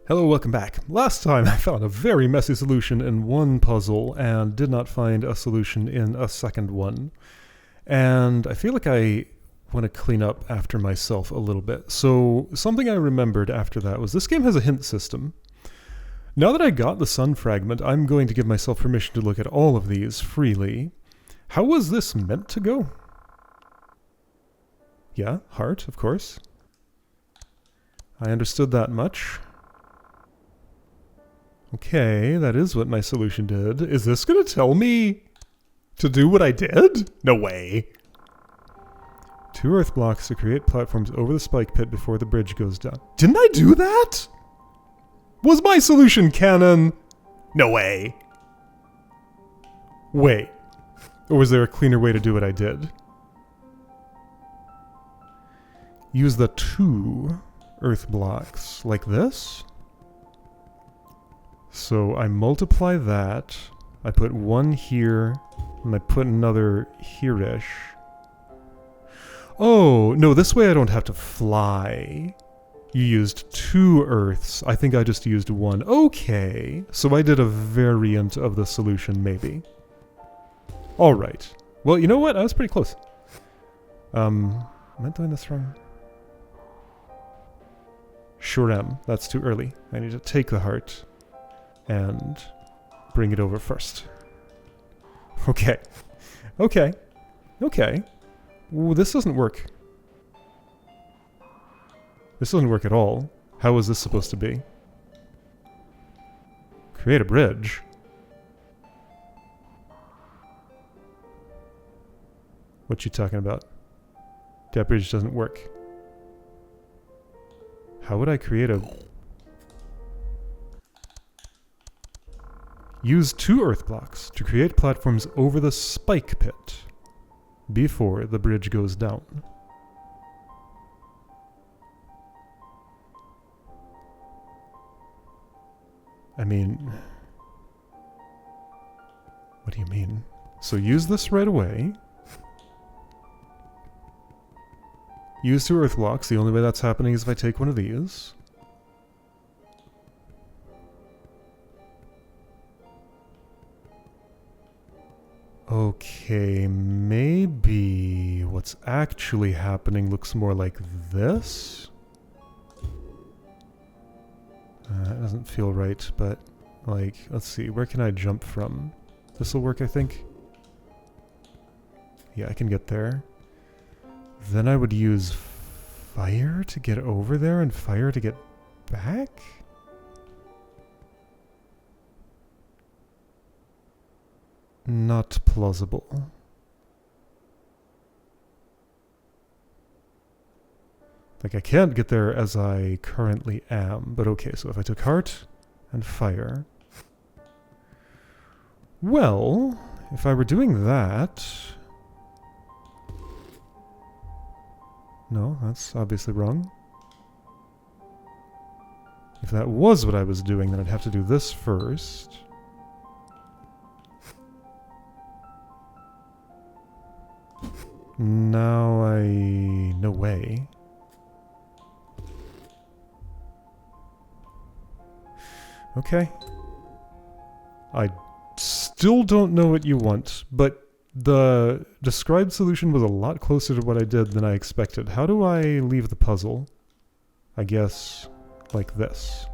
Hello, welcome back. Last time I found a very messy solution in one puzzle and did not find a solution in a second one. And I feel like I want to clean up after myself a little bit. So something I remembered after that was this game has a hint system. Now that I got the sun fragment, I'm going to give myself permission to look at all of these freely. How was this meant to go? Yeah, heart, of course. I understood that much. Okay, that is what my solution did. Is this going to tell me to do what I did? No way. 2 earth blocks to create platforms over the spike pit before the bridge goes down. Didn't I do that? Was my solution canon? No way. Wait. Or was there a cleaner way to do what I did? Use the 2 earth blocks like this. So I multiply that, I put 1 here, and I put another here-ish. Oh, no, this way I don't have to fly. You used 2 earths. I think I just used 1. Okay, so I did a variant of the solution, maybe. Alright. Well, you know what? I was pretty close. Am I doing this wrong? Sure am. That's too early. I need to take the heart and bring it over first. Okay. Okay. Okay. Ooh, this doesn't work. This doesn't work at all. How was this supposed to be? Create a bridge. What you talking about? That bridge doesn't work. How would I create a... Use 2 earth blocks to create platforms over the spike pit before the bridge goes down. I mean... What do you mean? So use this right away. Use 2 earth blocks. The only way that's happening is if I take one of these. Okay, maybe what's actually happening looks more like this. It doesn't feel right, but like, let's see, where can I jump from? This'll work, I think. Yeah, I can get there. Then I would use fire to get over there and fire to get back? Not plausible. Like, I can't get there as I currently am, but okay, so if I took heart and fire... Well, if I were doing that... No, that's obviously wrong. If that was what I was doing, then I'd have to do this first. Now no way. Okay. I still don't know what you want, but the described solution was a lot closer to what I did than I expected. How do I leave the puzzle? I guess like this.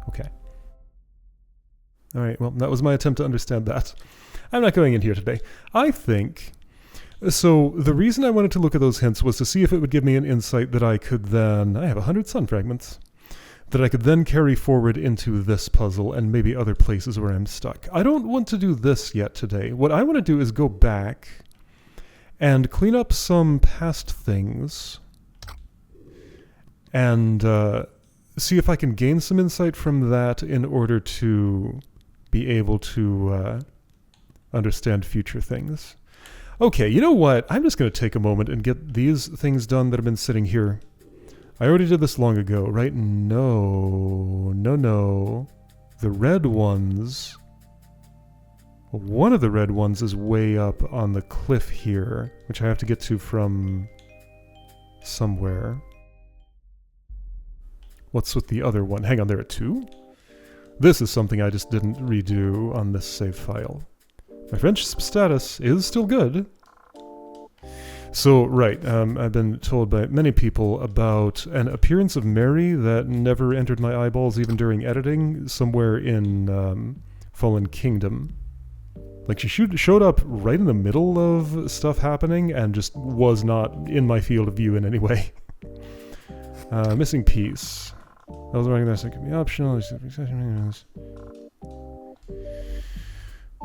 Okay. Alright, well, that was my attempt to understand that. I'm not going in here today. I think... So, the reason I wanted to look at those hints was to see if it would give me an insight that I could then... I have 100 sun fragments. That I could then carry forward into this puzzle and maybe other places where I'm stuck. I don't want to do this yet today. What I want to do is go back and clean up some past things and see if I can gain some insight from that in order to be able to understand future things. Okay, you know what? I'm just going to take a moment and get these things done that have been sitting here. I already did this long ago, right? No. The red ones... One of the red ones is way up on the cliff here, which I have to get to from somewhere. What's with the other one? Hang on, there are two? This is something I just didn't redo on this save file. My French status is still good. So, right, I've been told by many people about an appearance of Mary that never entered my eyeballs even during editing, somewhere in Fallen Kingdom. Like, she showed up right in the middle of stuff happening and just was not in my field of view in any way. Missing piece. I was writing this, it could be optional.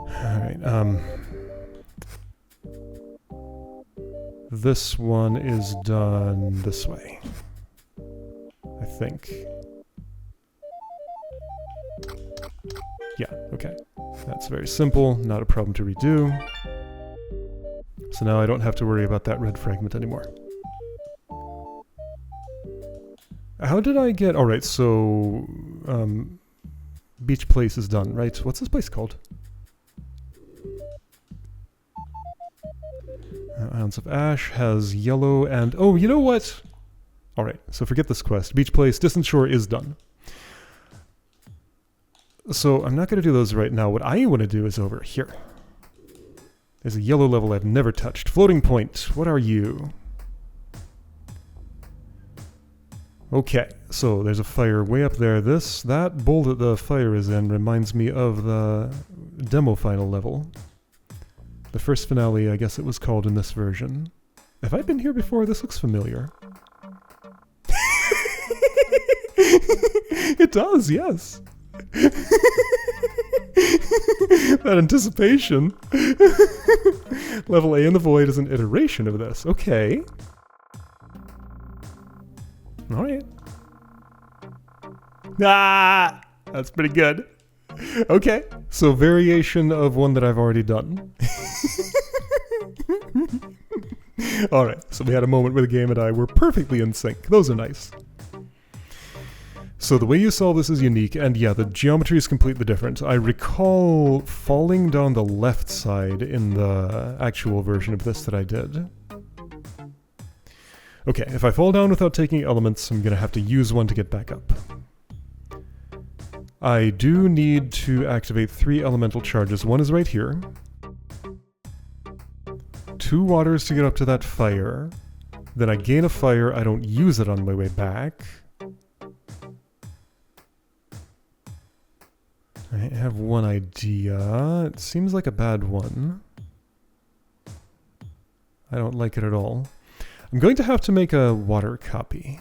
Alright, this one is done this way, I think. Yeah, okay. That's very simple, not a problem to redo. So now I don't have to worry about that red fragment anymore. How did I get... Alright, so... Beach Place is done, right? What's this place called? Ounce of Ash has yellow and... Oh, you know what? Alright, so forget this quest. Beach Place, Distant Shore is done. So I'm not going to do those right now. What I want to do is over here. There's a yellow level I've never touched. Floating Point, what are you? Okay, so there's a fire way up there. That bowl that the fire is in reminds me of the demo final level. The first finale, I guess it was called in this version. Have I been here before? This looks familiar. It does, yes. That anticipation. Level A in the Void is an iteration of this. Okay. Alright. Ah! That's pretty good. Okay. So variation of one that I've already done. Alright, so we had a moment where the game and I were perfectly in sync. Those are nice. So the way you solve this is unique, and yeah, the geometry is completely different. I recall falling down the left side in the actual version of this that I did. Okay, if I fall down without taking elements, I'm gonna have to use one to get back up. I do need to activate 3 elemental charges. One is right here. 2 waters to get up to that fire. Then I gain a fire, I don't use it on my way back. I have one idea. It seems like a bad one. I don't like it at all. I'm going to have to make a water copy.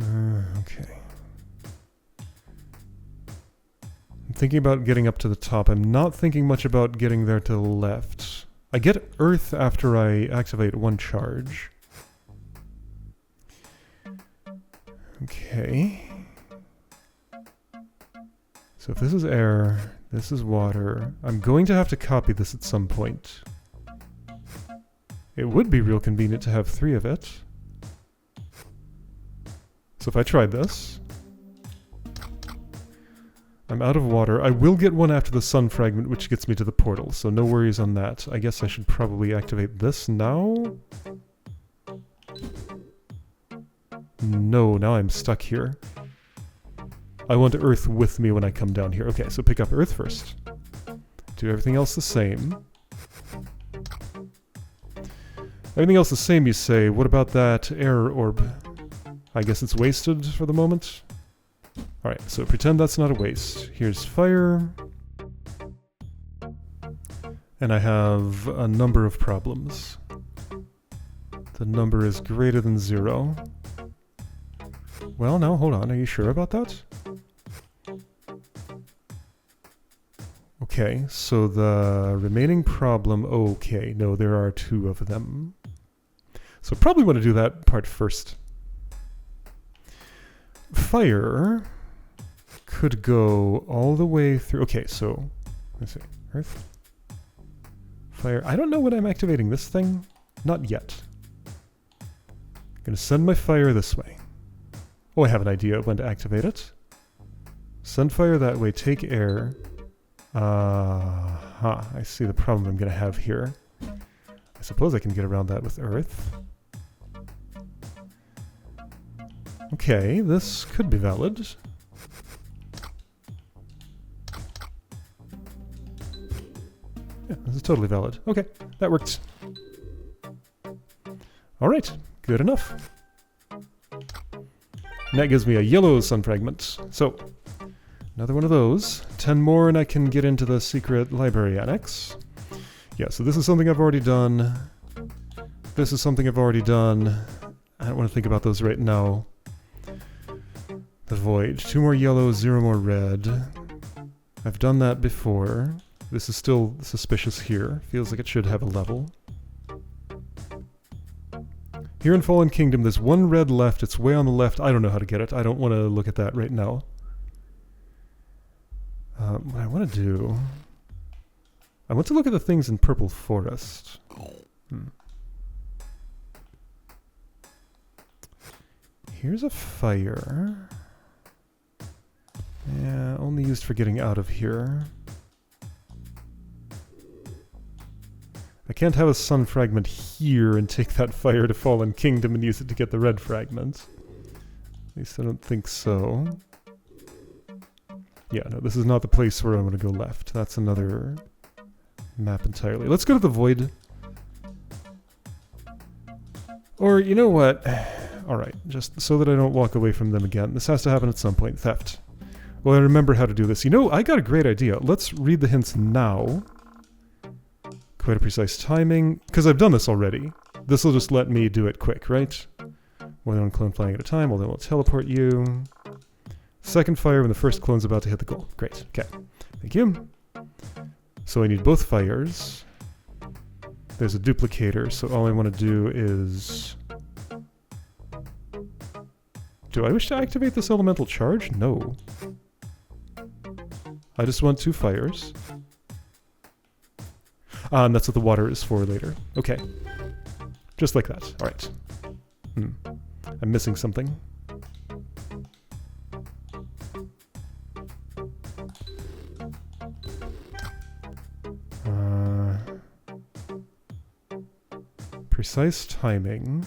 Okay. I'm thinking about getting up to the top. I'm not thinking much about getting there to the left. I get earth after I activate 1 charge. Okay. So if this is air, this is water, I'm going to have to copy this at some point. It would be real convenient to have 3 of it. So if I tried this, I'm out of water. I will get one after the sun fragment, which gets me to the portal, so no worries on that. I guess I should probably activate this now? No, now I'm stuck here. I want earth with me when I come down here. Okay, so pick up earth first. Do everything else the same. Everything else the same, you say. What about that air orb? I guess it's wasted for the moment. Alright, so pretend that's not a waste. Here's fire. And I have a number of problems. The number is greater than 0. Well, now, hold on. Are you sure about that? Okay, so the remaining problem... Okay, no, there are 2 of them. So probably want to do that part first. Fire could go all the way through... Okay, so... Let's see. Earth. Fire. I don't know when I'm activating this thing. Not yet. I'm going to send my fire this way. Oh, I have an idea of when to activate it. Send fire that way, take air. I see the problem I'm going to have here. I suppose I can get around that with earth. Okay, this could be valid. Yeah, this is totally valid. Okay, that worked. Alright, good enough. And that gives me a yellow sun fragment. So, another one of those. 10 more and I can get into the secret library annex. Yeah, so this is something I've already done. This is something I've already done. I don't want to think about those right now. The void. 2 more yellow, 0 more red. I've done that before. This is still suspicious here. Feels like it should have a level. Here in Fallen Kingdom, there's 1 red left. It's way on the left. I don't know how to get it. I don't want to look at that right now. What I want to do... I want to look at the things in Purple Forest. Here's a fire. Yeah, only used for getting out of here. I can't have a sun fragment here and take that fire to Fallen Kingdom and use it to get the red fragment. At least I don't think so. Yeah, no, this is not the place where I'm going to go left. That's another map entirely. Let's go to the void. Or, you know what? Alright, just so that I don't walk away from them again. This has to happen at some point. Theft. Well, I remember how to do this. You know, I got a great idea. Let's read the hints now. Quite a precise timing. Because I've done this already. This will just let me do it quick, right? More than one clone flying at a time. Well, then we'll teleport you. Second fire when the first clone's about to hit the goal. Great. Okay. Thank you. So I need both fires. There's a duplicator, so all I want to do is... Do I wish to activate this elemental charge? No. I just want 2 fires. And that's what the water is for later. Okay. Just like that. Alright. I'm missing something. Precise timing.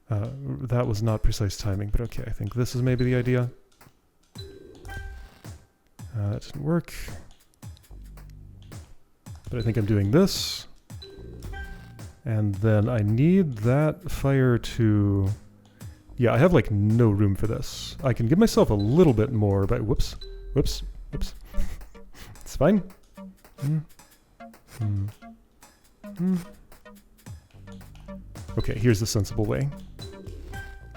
That was not precise timing, but okay, I think this is maybe the idea. That didn't work. But I think I'm doing this. And then I need that fire to... Yeah, I have like no room for this. I can give myself a little bit more, but whoops. Whoops. Whoops. It's fine. Okay, here's the sensible way.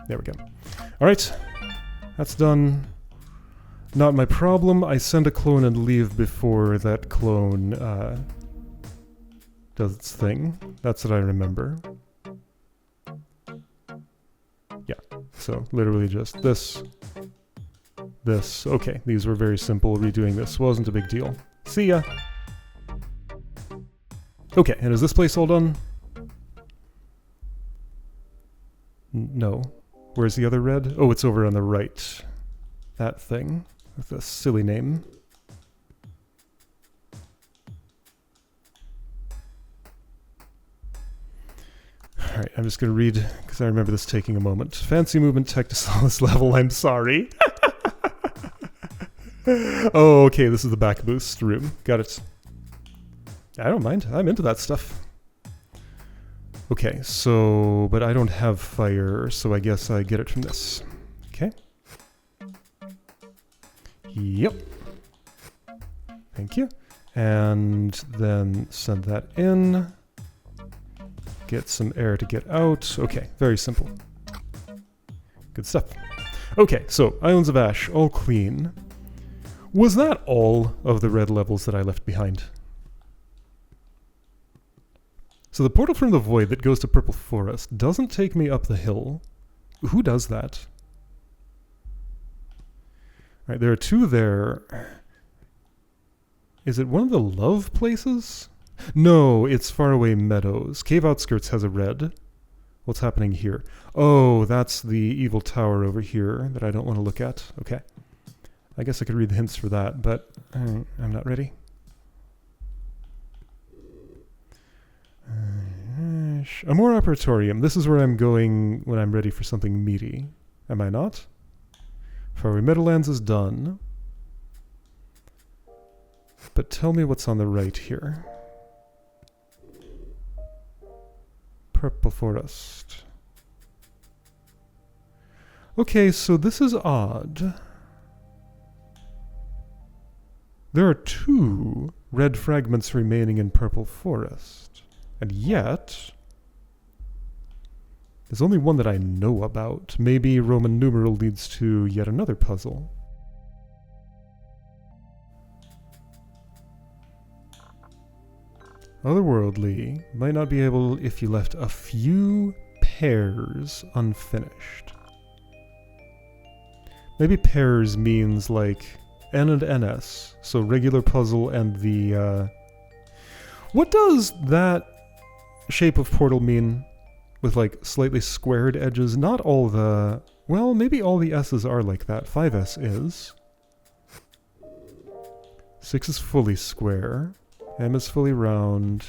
There we go. Alright. That's done. Not my problem. I send a clone and leave before that clone does its thing. That's what I remember. Yeah. So, literally just this. This. Okay, these were very simple. Redoing this wasn't a big deal. See ya! Okay, and is this place all done? No. Where's the other red? Oh, it's over on the right. That thing. With a silly name. Alright, I'm just going to read, because I remember this taking a moment. Fancy movement tech to Solace level, I'm sorry. Oh, okay, this is the back boost room. Got it. I don't mind. I'm into that stuff. Okay, so... But I don't have fire, so I guess I get it from this. Okay. Yep. Thank you. And then send that in. Get some air to get out. Okay, very simple. Good stuff. Okay, so Islands of Ash, all clean. Was that all of the red levels that I left behind? So the portal from the void that goes to Purple Forest doesn't take me up the hill. Who does that? Right, there are 2 there. Is it one of the love places? No, it's Faraway Meadows. Cave Outskirts has a red. What's happening here? Oh, that's the evil tower over here that I don't want to look at. Okay. I guess I could read the hints for that, but I'm not ready. finish. Amor Operatorium. This is where I'm going when I'm ready for something meaty. Am I not? Faraway Meadowlands is done. But tell me what's on the right here. Purple Forest. Okay, so this is odd. There are 2 red fragments remaining in Purple Forest. And yet, there's only one that I know about. Maybe Roman numeral leads to yet another puzzle. Otherworldly might not be able if you left a few pairs unfinished. Maybe pairs means like N and NS, so regular puzzle and the... What does that shape of portal mean with like slightly squared edges? Not all the... Well, maybe all the S's are like that. 5S is. 6 is fully square. M is fully round.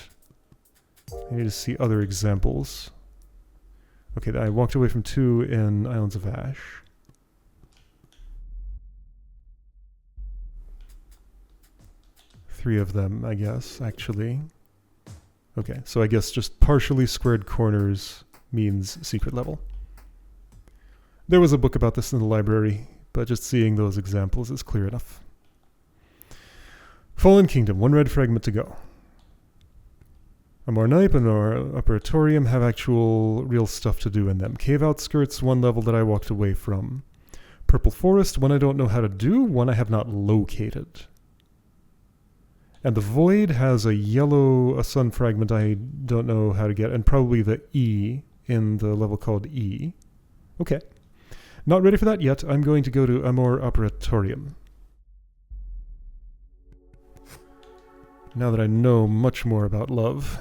I need to see other examples. Okay, I walked away from 2 in Islands of Ash. Three of them, I guess, actually. Okay, so I guess just partially squared corners means secret level. There was a book about this in the library, but just seeing those examples is clear enough. Fallen Kingdom, 1 red fragment to go. Amor Nipe and Amor Operatorium have actual real stuff to do in them. Cave Outskirts, 1 level that I walked away from. Purple Forest, 1 I don't know how to do, 1 I have not located. And the Void has a sun fragment I don't know how to get, and probably the E in the level called E. Okay. Not ready for that yet. I'm going to go to Amor Operatorium. Now that I know much more about love.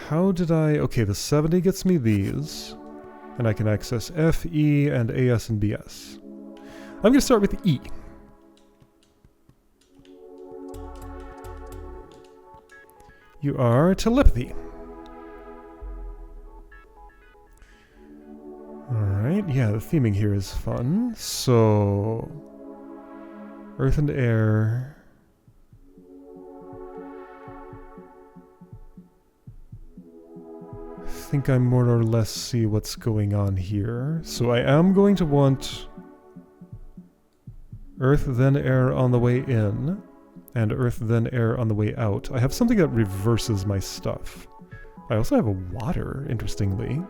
How did I... Okay, the 70 gets me these. And I can access F, E, and AS and BS. I'm going to start with E. You are Telepathy. Alright, yeah, the theming here is fun. So... Earth and Air... I think I more or less see what's going on here. So I am going to want Earth, then Air on the way in, and Earth, then Air on the way out. I have something that reverses my stuff. I also have a water, interestingly.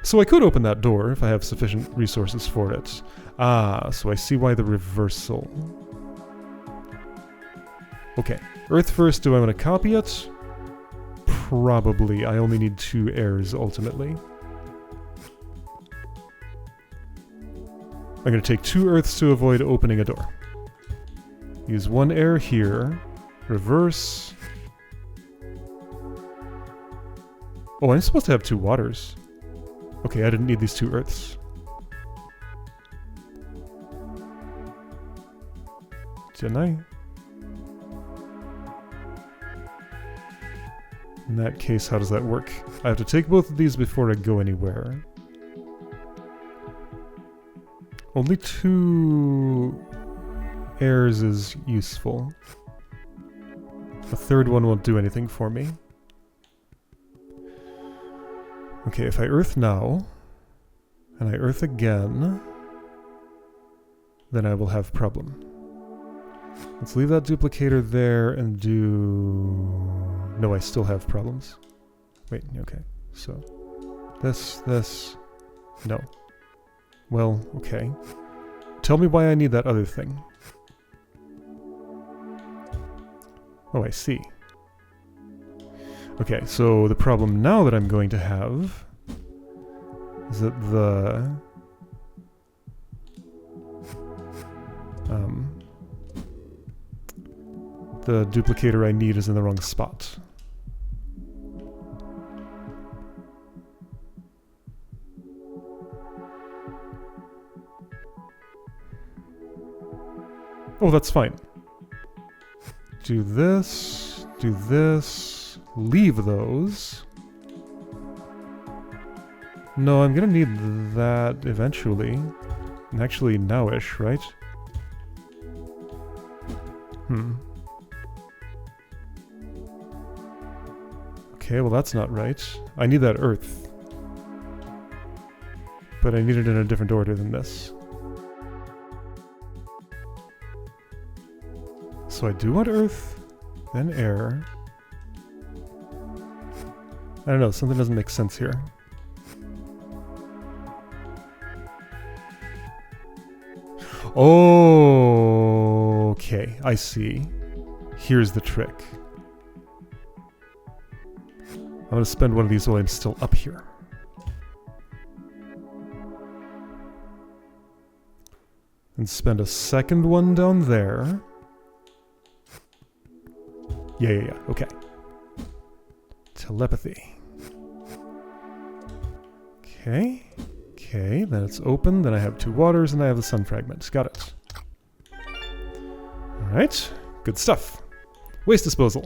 So I could open that door if I have sufficient resources for it. Ah, so I see why the reversal. Okay, Earth first, do I want to copy it? Probably. I only need 2 airs, ultimately. I'm going to take 2 Earths to avoid opening a door. Use 1 air here. Reverse. Oh, I'm supposed to have 2 waters. Okay, I didn't need these 2 Earths. Didn't I? In that case, how does that work? I have to take both of these before I go anywhere. Only 2 airs is useful. The 3rd one won't do anything for me. Okay, if I Earth now, and I Earth again, then I will have problem. Let's leave that duplicator there and do... No, I still have problems. Wait, okay. So, this, no. Well, okay. Tell me why I need that other thing. Oh, I see. Okay, so the problem now that I'm going to have is that the duplicator I need is in the wrong spot. Oh, that's fine. Do this, leave those. No, I'm gonna need that eventually. And actually nowish, right? Okay, well that's not right. I need that earth. But I need it in a different order than this. So I do want earth, then air. I don't know, something doesn't make sense here. Oh, okay, I see. Here's the trick. I'm gonna spend one of these while I'm still up here. And spend a second one down there. Yeah, okay. Telepathy. Okay, then it's open, then I have 2 waters, and I have the sun fragment. Got it. Alright, good stuff. Waste disposal.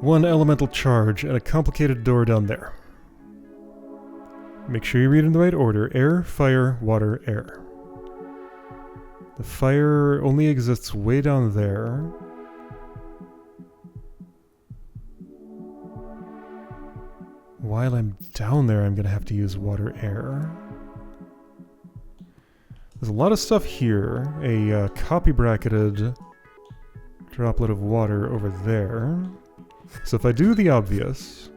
1 elemental charge and a complicated door down there. Make sure you read in the right order. Air, fire, water, air. The fire only exists way down there. While I'm down there, I'm going to have to use water, air. There's a lot of stuff here. A copy-bracketed droplet of water over there. So if I do the obvious,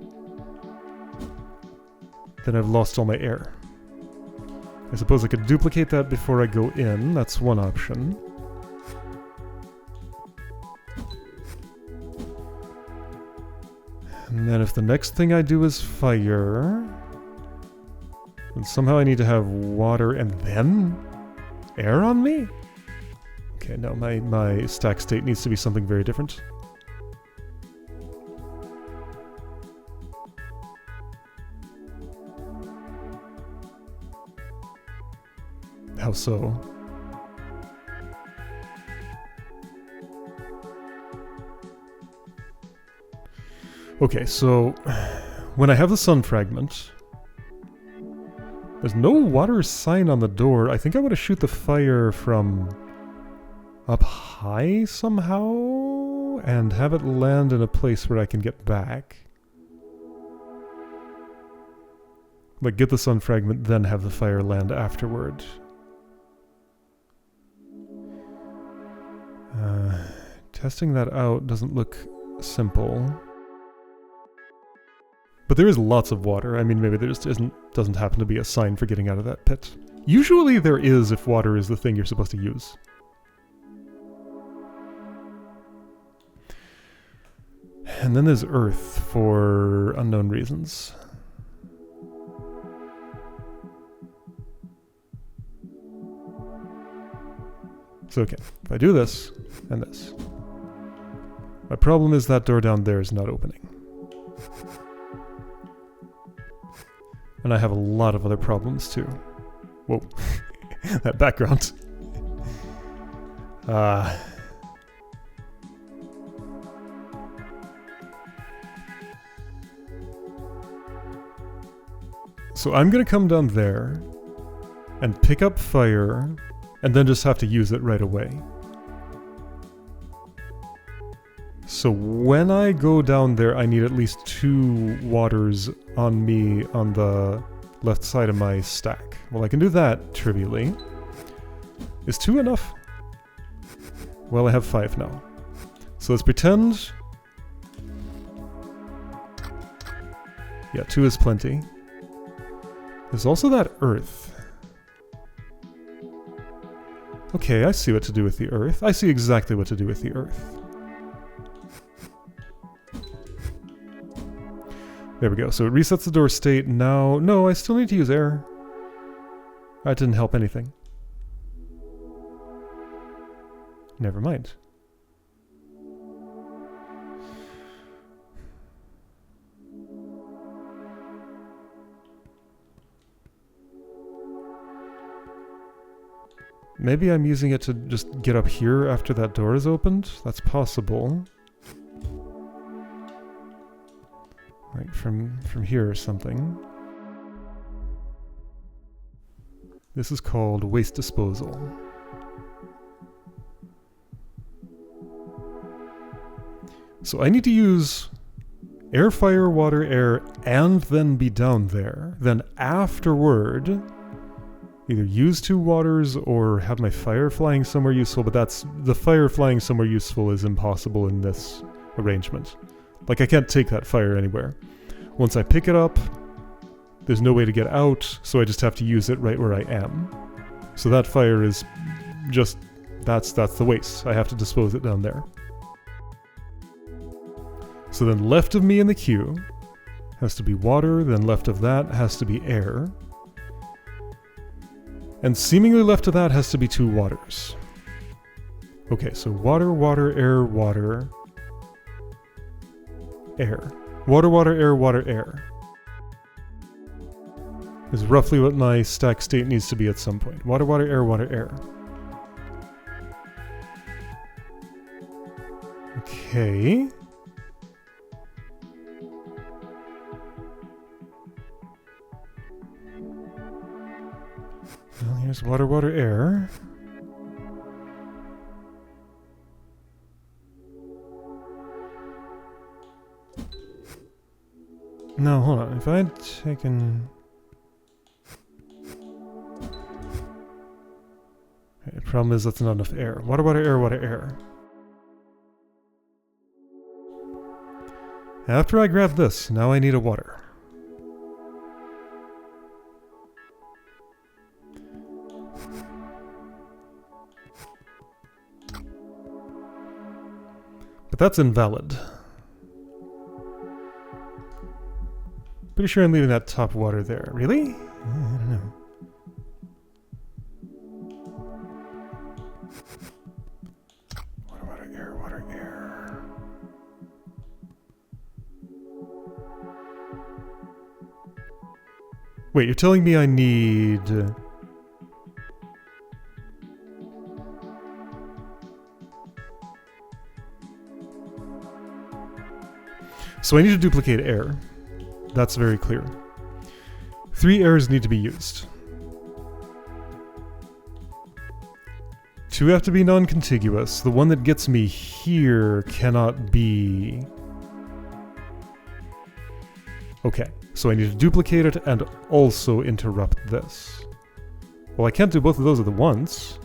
then I've lost all my air. I suppose I could duplicate that before I go in. That's one option. And then if the next thing I do is fire, then somehow I need to have water and then air on me? Okay, no, my stack state needs to be something very different. How so? Okay, so when I have the sun fragment, there's no water sign on the door. I think I want to shoot the fire from up high somehow and have it land in a place where I can get back. Like get the sun fragment, then have the fire land afterward. Testing that out doesn't look simple. But there is lots of water. I mean, maybe there just doesn't happen to be a sign for getting out of that pit. Usually there is if water is the thing you're supposed to use. And then there's earth for unknown reasons. So okay, if I do this, and this. My problem is that door down there is not opening. And I have a lot of other problems too. Whoa, that background. So I'm gonna come down there and pick up fire and then just have to use it right away. So when I go down there, I need at least 2 waters on me on the left side of my stack. Well, I can do that trivially. Is 2 enough? Well, I have 5 now. So let's pretend... Yeah, 2 is plenty. There's also that earth. Okay, I see what to do with the earth. I see exactly what to do with the earth. There we go. So it resets the door state. Now, no, I still need to use air. That didn't help anything. Never mind. Maybe I'm using it to just get up here after that door is opened? That's possible. Like from here or something. This is called waste disposal. So I need to use air, fire, water, air, and then be down there. Then afterward, either use 2 waters or have my fire flying somewhere useful, but the fire flying somewhere useful is impossible in this arrangement. Like, I can't take that fire anywhere. Once I pick it up, there's no way to get out, so I just have to use it right where I am. So that fire is just, that's the waste. I have to dispose it down there. So then left of me in the queue has to be water, then left of that has to be air. And seemingly left of that has to be 2 waters. Okay, so water, water, air, water, air. Water, water, air, water, air. Is roughly what my stack state needs to be at some point. Water, water, air, water, air. Okay. Well, here's water, water, air. No, hold on. If I had taken... Okay, the problem is that's not enough air. Water, water, air, water, air. After I grab this, now I need a water. But that's invalid. Pretty sure I'm leaving that top water there. Really? I don't know. Water, water, air, water, air. Wait, you're telling me I need... So I need to duplicate air. That's very clear. 3 airs need to be used. 2 have to be non-contiguous. The one that gets me here cannot be... Okay, so I need to duplicate it and also interrupt this. Well, I can't do both of those at once.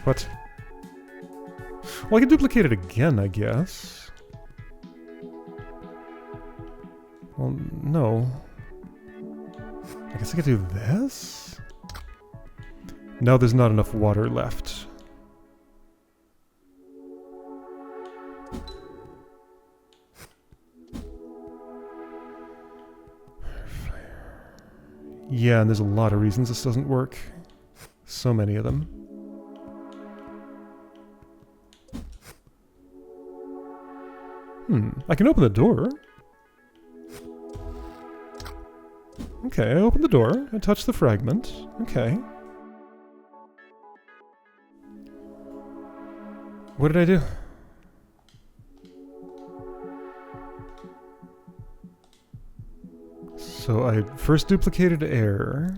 What? Well, I can duplicate it again, I guess. Well, no. I guess I could do this? Now there's not enough water left. Yeah, and there's a lot of reasons this doesn't work. So many of them. I can open the door. Okay, I opened the door. I touched the fragment. Okay. What did I do? So I first duplicated air.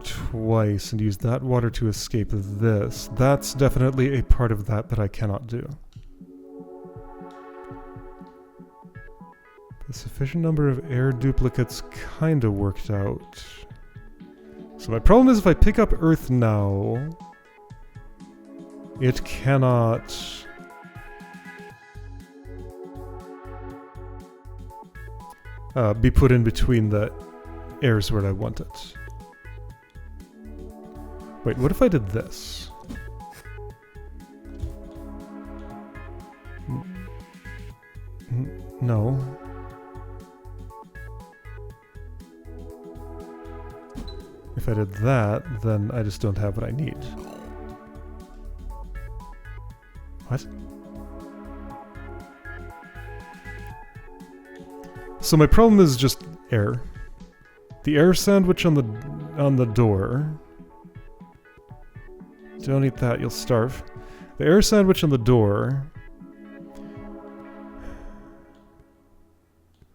Twice and used that water to escape this. That's definitely a part of that that I cannot do. The sufficient number of air duplicates kinda worked out. So my problem is if I pick up Earth now, it cannot... be put in between the airs where I want it. Wait, what if I did this? No. If I did that, then I just don't have what I need. What? So my problem is just air. The air sandwich on the door. Don't eat that, you'll starve. The air sandwich on the door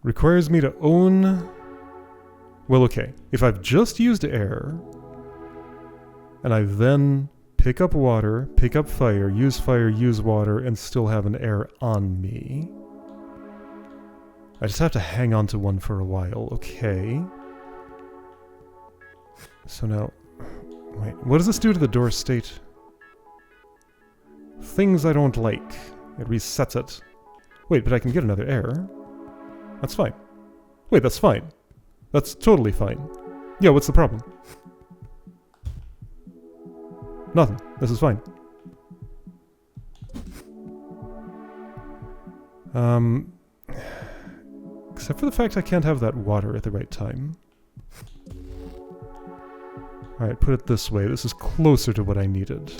requires me to own... Well, okay. If I've just used air, and I then pick up water, pick up fire, use water, and still have an air on me, I just have to hang on to one for a while. Okay. So now... Wait, what does this do to the door state? Things I don't like. It resets it. Wait, but I can get another air. That's fine. Wait, that's fine. That's totally fine. Yeah, what's the problem? Nothing. This is fine. Except for the fact I can't have that water at the right time. Alright, put it this way. This is closer to what I needed.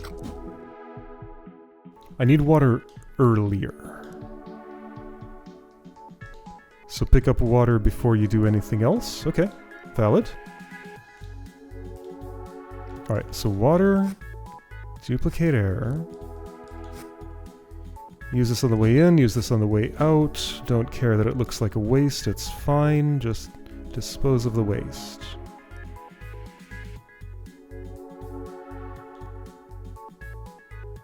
I need water earlier. So pick up water before you do anything else. Okay, valid. Alright, so water, duplicate air. Use this on the way in, use this on the way out. Don't care that it looks like a waste, it's fine. Just dispose of the waste.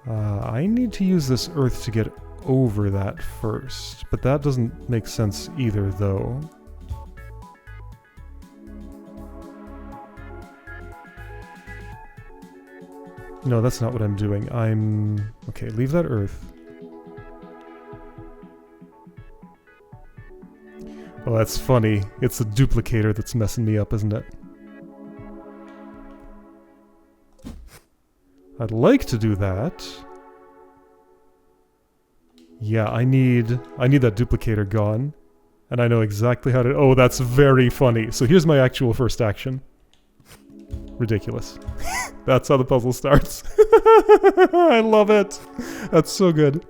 I need to use this earth to get over that first, but that doesn't make sense either, though. No, that's not what I'm doing. Okay, leave that earth. Well, that's funny. It's the duplicator that's messing me up, isn't it? I'd like to do that. Yeah, I need that duplicator gone. And I know exactly how to... Oh, that's very funny. So here's my actual first action. Ridiculous. That's how the puzzle starts. I love it. That's so good.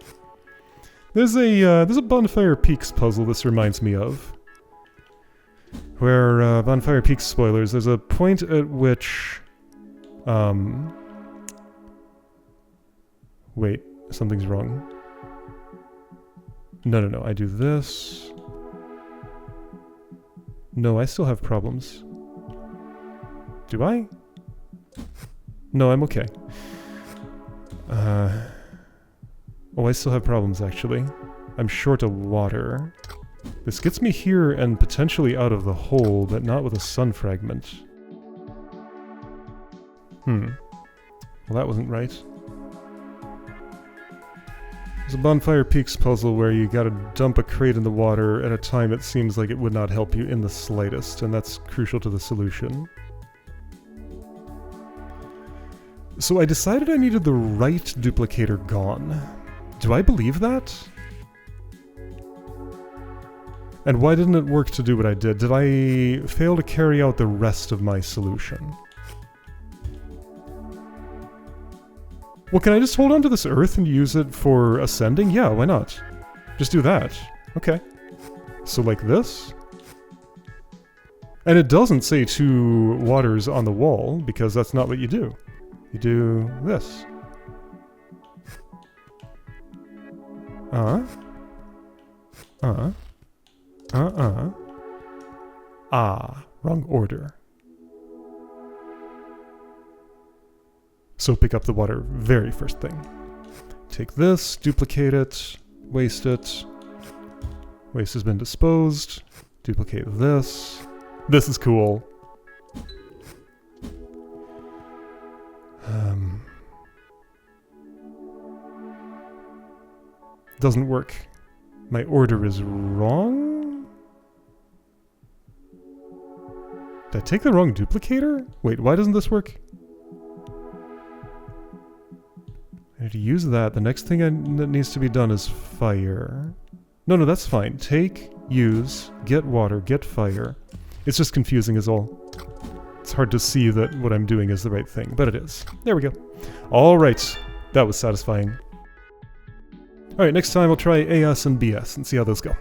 There's a Bonfire Peaks puzzle this reminds me of. Where, Bonfire Peaks spoilers, there's a point at which... Wait, something's wrong. No, I do this. No, I still have problems. Do I? No, I'm okay. Oh, I still have problems, actually. I'm short of water. This gets me here and potentially out of the hole, but not with a sun fragment. Well, that wasn't right. There's a Bonfire Peaks puzzle where you gotta dump a crate in the water at a time it seems like it would not help you in the slightest, and that's crucial to the solution. So I decided I needed the right duplicator gone. Do I believe that? And why didn't it work to do what I did? Did I fail to carry out the rest of my solution? Well, can I just hold on to this earth and use it for ascending? Yeah, why not? Just do that. Okay. So like this? And it doesn't say 2 waters on the wall, because that's not what you do. You do this. Wrong order. So pick up the water very first thing. Take this, duplicate it, waste it. Waste has been disposed. Duplicate this. This is cool. Doesn't work. My order is wrong? Did I take the wrong duplicator? Wait, why doesn't this work? I need to use that. The next thing that needs to be done is fire. No, that's fine. Take, use, get water, get fire. It's just confusing is all. It's hard to see that what I'm doing is the right thing, but it is. There we go. Alright, that was satisfying. Alright, next time I'll try AS and BS and see how those go.